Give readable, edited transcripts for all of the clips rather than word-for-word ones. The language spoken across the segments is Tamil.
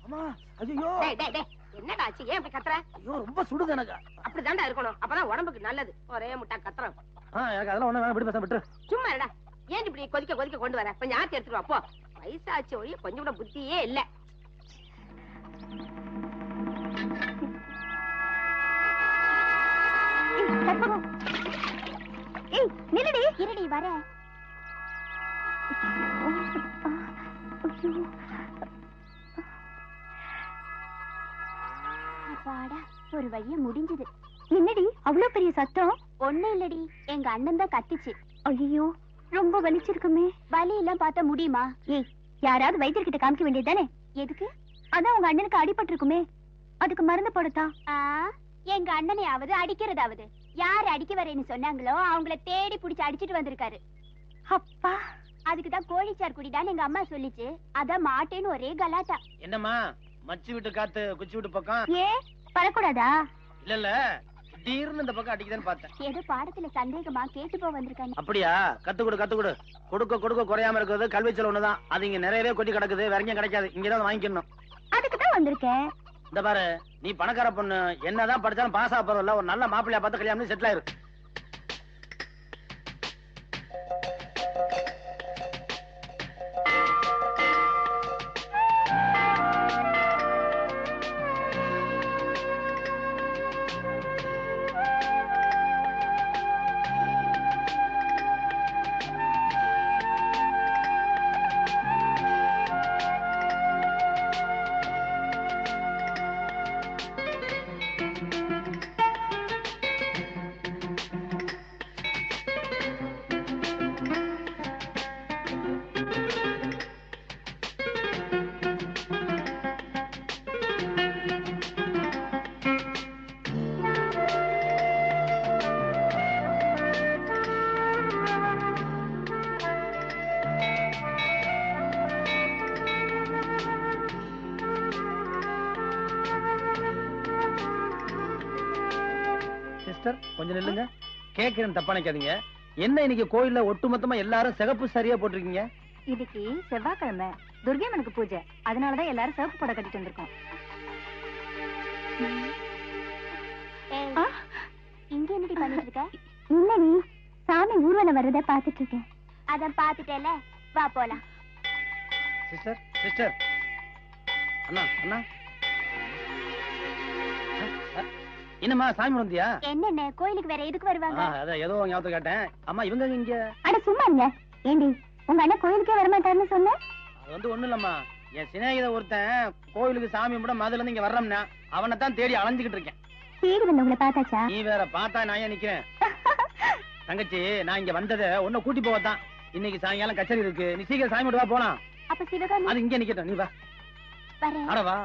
அம்மா ஐயோ என்னடா ஆச்சு? ஏன் இப்படி கத்துற? ஐயோ ரொம்ப சுடுது எனக்கு. அப்படிதான்டா இருக்கணும், அப்பதான் உடம்புக்கு நல்லது. ஒரே முட்டா கத்துறோம். எனக்கு அதெல்லாம் ஒண்ணு வேணாம், விடு பேச விட்டு. சும்மா இருடா. ஏன் இப்படி கொதிக்க கொதிக்க கொண்டு வர? கொஞ்சம் ஆத்தி எடுத்துட்டு வா போ. வயசாச்சு ஒழிய கொஞ்சம் கூட புத்தியே இல்ல. நில்லடி இருடி வர. அப்பாடா ஒரு வழியா முடிஞ்சது. என்னடி அவ்வளவு பெரிய சத்தம்? ஒண்ணு இல்லடி, எங்க அண்ணன் தான் கத்திச்சு. ஐயோ ரொம்ப வலிச்சிருக்குமே. வலி எல்லாம் பார்த்தா முடியுமா? ஏய் யாராவது வைத்தியர்கிட்ட காமிக்க வேண்டியதுதானே? எதுக்கு? அதான் உங்க அண்ணனுக்கு அடிபட்டு இருக்குமே, அதுக்கு மருந்து போடத்தா. எங்க அண்ணனையாவது அடிக்கிறதாவது யாரு அடிக்க வரேன்னு சொன்னாங்களோ அவங்கள தேடி புடிச்சு அடிச்சிட்டு வந்திருக்காரு. அப்பா அதுக்குதான் கோழிச்சார் குடிடான்னு எங்க அம்மா சொல்லிச்சு. அதான் மாட்டேன்னு ஒரே கலாட்டா. என்னம்மா மச்சி விட்டு காத்து குச்சி விட்டு பக்கம்? ஏ வரக்கூடாதா? இல்ல திடீர்னு இந்த பக்கம் அடிக்குதுன்னு பார்த்தேன். ஏதோ பாடத்துல சந்தேகமா கேட்டு போ வந்திருக்காங்க. அப்படியா? கத்து கொடு. கொடுக்க குறையாம இருக்கிறது கல்வி செலவு ஒண்ணுதான். அது இங்க நிறையவே கொட்டி கிடக்குது, வேற எங்கேயும் கிடைக்காது. இங்கதான் வாங்கிக்கணும். அதுக்குதான் வந்திருக்கேன். இந்த பாரு, நீ பணக்கார பொண்ணு, என்னதான் படிச்சாலும் பாஸ் ஆக போறதில்ல. ஒரு நல்ல மாப்பிள்ளையா பார்த்து கல்யாணம் செட்டில் ஆயிரு. கொஞ்சம் நில்லுங்க. கேக்குறேன், தப்பா நினைக்காதீங்க. என்ன இன்னைக்கு கோயில்ல ஒட்டுமொத்தமா எல்லாரும் சிகப்பு சரியா போட்டிருக்கீங்க? இதுக்கு செவ்வாய்க்கிழமை துர்கைமனுக்கு பூஜை, அதனாலதான் எல்லாரும் சிவப்பு படம் கட்டிட்டு வந்திருக்கோம். இங்க என்னடி பண்ணிட்டு இருக்க? இல்லடி, சாமி ஊர்வலம் வர்றத பாத்துட்டு இருக்கேன். அத பாத்துட்டேல, வா போலாம். சிஸ்டர் அண்ணா என்னம்மா சாமி வந்தியா? என்னென்ன கோயிலுக்கு வேற எதுக்கு வருவாங்க? அதான் ஏதோ ஞாபகத்தை கேட்டேன். அம்மா இவங்க இங்க. அட சும்மா இருங்க. ஏண்டி உங்க அண்ணன் கோயிலுக்கே வரமாட்டாருன்னு சொன்ன? அது வந்து ஒண்ணு இல்லம்மா, என் சிநேகித ஒருத்தன் கோயிலுக்கு சாமி கும்பிட மதுல இருந்து இங்க வர்றோம்னா அவனை தான் தேடி அலைஞ்சுக்கிட்டு இருக்கேன். தேடி வந்து உங்களை பார்த்தாச்சா? நீ வேற பார்த்தா நான் ஏன் நிக்கிறேன்? தங்கச்சி, நான் இங்க வந்ததை உன்னை கூட்டி போவதான். இன்னைக்கு சாயங்காலம் கச்சேரி இருக்கு, நீ சீக்கிரம் சாமி வா போலாம். அப்ப சிவகாமி அது இங்க நிக்கட்டும், நீ வா. அட வா.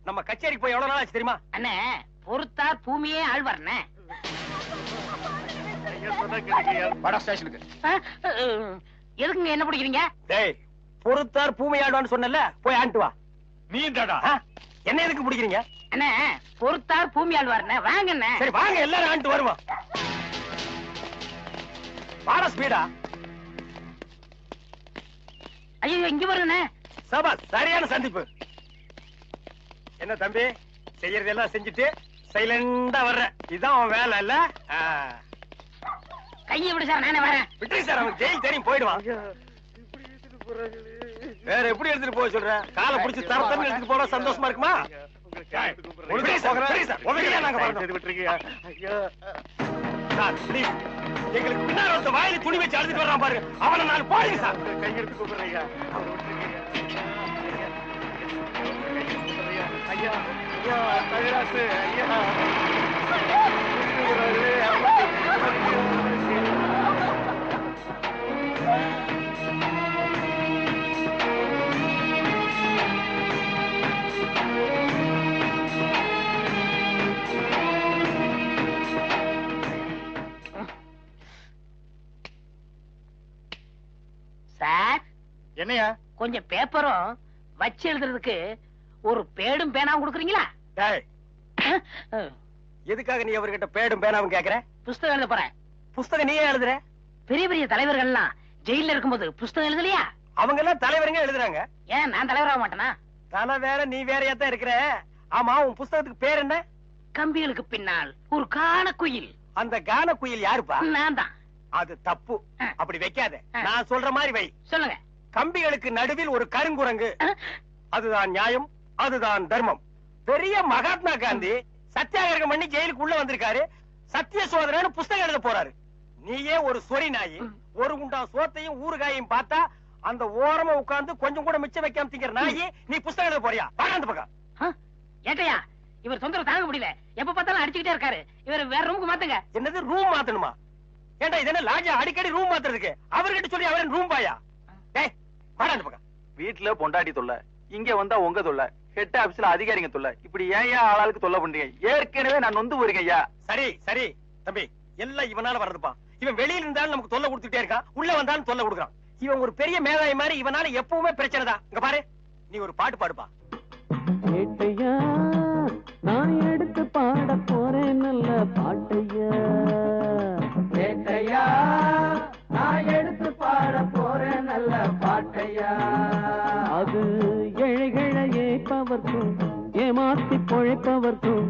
நம்ம கச்சேரிக்கு போய் எவ்வளவு நாள் ஆச்சு தெரியுமா? அண்ணே பொறுத்தார் பூமியே ஆழ்வார்ண்ணே. எதுக்குங்க என்ன பிடிக்கிறீங்க? பொறுத்தார் பூமி ஆழ்வான்னு சொன்னல, போய் ஆண்டு வா. நீ என்ன எதுக்கு பிடிக்கிறீங்க? அண்ணே பொறுத்தார் பூமி ஆழ்வார்ண்ணே, வாங்கண்ணே. சரி வாங்க, எல்லாரும் ஆண்டு வருவோம். வாடா ஸ்பீடா. ஐயோ இங்க வருண்ணே. சபா சரியான சந்திப்பு. என்ன தம்பி, செய்யறதெல்லாம் செஞ்சுட்டு சைலண்டா வர்ற, இதுதான் அவன் வேலை இல்ல? கையை விடு சார், நானே வரேன். விட்டு சார், அவன் ஜெயில் தெரியும், போயிடுவான். வேற எப்படி எடுத்துட்டு போக சொல்ற? காலை பிடிச்சி தரத்தன்னு எடுத்துட்டு போனா சந்தோஷமா இருக்குமா? எங்களுக்கு பின்னாடி ஒருத்த வாயில துணி வச்சு அழுதுட்டு வர்றான் பாருங்க, அவனை நான் போடுங்க சார். கையெடுத்து கூப்பிடுறீங்க. ஐயா ஐயா தகராசு ஐயா. சார் என்னையா? கொஞ்சம் பேப்பரும் வச்சு எழுதுறதுக்கு ஒரு பேடும் பேனாவும் கொடுக்குறீங்களா? எதுக்காக நீ அவர்கிட்ட பேடும் பேனாவும் கேக்குற? புஸ்தகம் எழுத போறேன். புஸ்தகம் நீயே எழுதுற? பெரிய பெரிய தலைவர்கள் எல்லாம் ஜெயில இருக்கும்போது புஸ்தகம் எழுதலையா? அவங்க எல்லாம் தலைவருங்க எழுதுறாங்க. ஏன் நான் தலைவராக மாட்டேனா? தலை வேற நீ வேறையா தான் இருக்கிற. ஆமா, உன் புஸ்தகத்துக்கு பேர் என்ன? கம்பிகளுக்கு பின்னால் ஒரு கான குயில். அந்த கான குயில் யாருப்பா? நான் தான். அது தப்பு. அப்படி வைக்காத. நான் சொல்ற மாதிரி வை. சொல்லுங்க. கம்பிகளுக்கு நடுவில் ஒரு கருங்குரங்கு. அதுதான் நியாயம், அதுதான் தர்மம். பெரிய மகாத்மா காந்தி சத்தியாகிரகம் பண்ணி ஜெயிலுக்கு உள்ள வந்திருக்காரு. சத்திய சோதனைன்னு புஸ்தகம் எழுத போறாரு. நீயே ஒரு சொறி நாயி, ஒரு குண்டா சோத்தையும் ஊறுகாயையும் பார்த்தா அந்த ஓரமா உட்கார்ந்து கொஞ்சம் கூட மிச்சம் வைக்காம திங்கிற நாயி, நீ புஸ்தகம் எழுத போறியா? வாங்க அந்த பக்கம். ஏட்டையா, இவர் தொந்தரவு தாங்க முடியல. எப்ப பார்த்தாலும் அடிச்சுக்கிட்டே இருக்காரு. இவர் வேற ரூமுக்கு மாத்துங்க. என்னது ரூம் மாத்தணுமா? ஏண்டா இது என்ன லாட்ஜா அடிக்கடி ரூம் மாத்துறதுக்கு? அவர்கிட்ட சொல்லி அவரே ரூம் பாயா? டேய் வாடா அந்த பக்கம். வீட்டுல பொண்டாட்டி தொல்லை, இங்க வந்தா உங்க தொல்லை, ஹெட் ஆபீஸ்ல அதிகாரிங்க தொல்லை, இப்படி ஏன் ஆளாளுக்கு தொல்லை பண்றீங்க? ஏற்கனவே நான் நொந்து போறீங்க ஐயா. சரி சரி தம்பி, எல்லாம் இவனால வர்றதுப்பா. இவன் வெளியில இருந்தாலும் நமக்கு தொல்லை கொடுத்துட்டே இருக்கான், உள்ள வந்தாலும் தொல்லை கொடுக்குறான். இவன் ஒரு பெரிய மேதாவி மாதிரி, இவனால எப்பவுமே பிரச்சனை தான். இங்க பாரு, நீ ஒரு பாட்டு பாடுப்பா. ஏட்டையா, நான் எடுத்து பாட போறேன் நல்ல பாட்டையா. ஏட்டையா, நான் எடுத்து பாட போறேன் நல்ல பாட்டையா. அது ஏழைகளை ஏற்பவர்க்கும் ஏமாத்தி பொழைப்பவர்க்கும்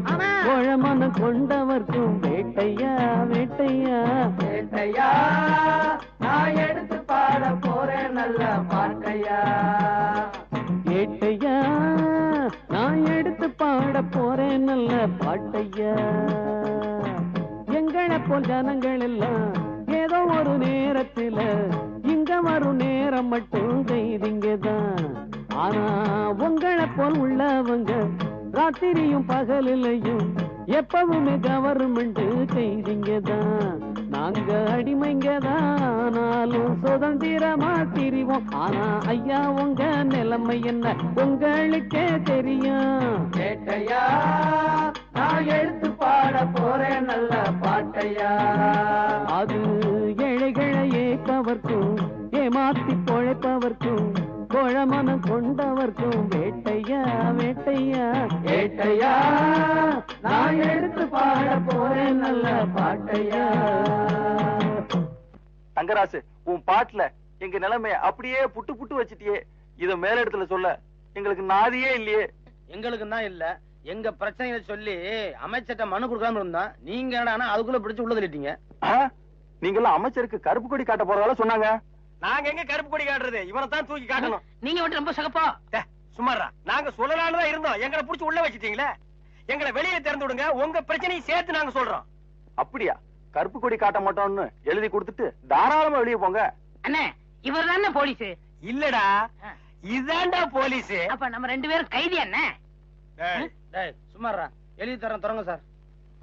கோழமன கொண்டவர்க்கும் வேட்டையா வேட்டையா. வேட்டையா, நான் எடுத்து பாட போறேன் நல்ல பாட்டையா. ஏட்டையா, நான் எடுத்து பாட போறேன் நல்ல பாட்டையா. எங்களை போல் ஜனங்கள் எல்லாம் ஏதோ ஒரு நேரத்துல இங்க வரும் நேரம் மட்டும் கைதிங்கதான். ஆனா உங்களை போல் உள்ளவங்க ராத்திரியும் பகலிலையும் எப்பவுமே கவர்மெண்ட் கைதிங்கதான். நாங்க அடிமைங்கதானாலும் சுதந்திரமா திரிவோம். ஆனா ஐயா உங்க நிலைமை என்ன உங்களுக்கே தெரியும். ஏட்டையா, நான் எடுத்து பாட போறேன் நல்ல பாட்டையா. அது ஏழைகளை ஏற்பவர்க்கும் ஏமாத்தி பொழைப்பவர்க்கும் கோழமனம் கொண்டவர்க்கும் வேட்டையா வேட்டையா. ஏட்டையா, நான் எடுத்து பாட போறேன் நல்ல பாட்டையா. தங்கராசு, உன் பாட்டுல எங்க நிலைமைய அப்படியே புட்டு புட்டு வச்சிட்டியே. இத மேல இடத்துல சொல்ல எங்களுக்கு நாதியே இல்லையே. எங்களுக்கு தான் இல்ல, எங்க பிரச்சனைகளை சொல்லி அமைச்சர்ட்ட மனு கொடுக்காம இருந்தா நீங்க என்னடா அதுக்குள்ள பிடிச்சு உள்ள தள்ளிட்டீங்க. நீங்க எல்லாம் அமைச்சருக்கு கருப்பு கொடி காட்ட போறதால சொன்னாங்க. நாங்க எங்க கருப்பு கொடி காட்டுறது? இவனை தான் தூக்கி காட்டணும். நீங்க மட்டும் ரொம்ப சகப்போ. சும்மாரா, நாங்க சொல்லலாம்னு இருந்தோம், எங்களை புடிச்சு உள்ள வச்சிட்டீங்களே. எங்களை வெளியே திறந்து விடுங்க, உங்க பிரச்சனையை சேர்த்து நாங்க சொல்றோம். அப்படியா? கருப்பு கொடி காட்ட மாட்டோம்னு எழுதி கொடுத்துட்டு தாராளமா வெளியே போங்க. அண்ணே, இவர் தானே போலீஸ்? இல்லடா, இதாண்டா போலீஸ். அப்ப நம்ம 2 பேரும் கைதி. அண்ணே சும்மாரா, எழுதி தரேன், தொடங்க சார்.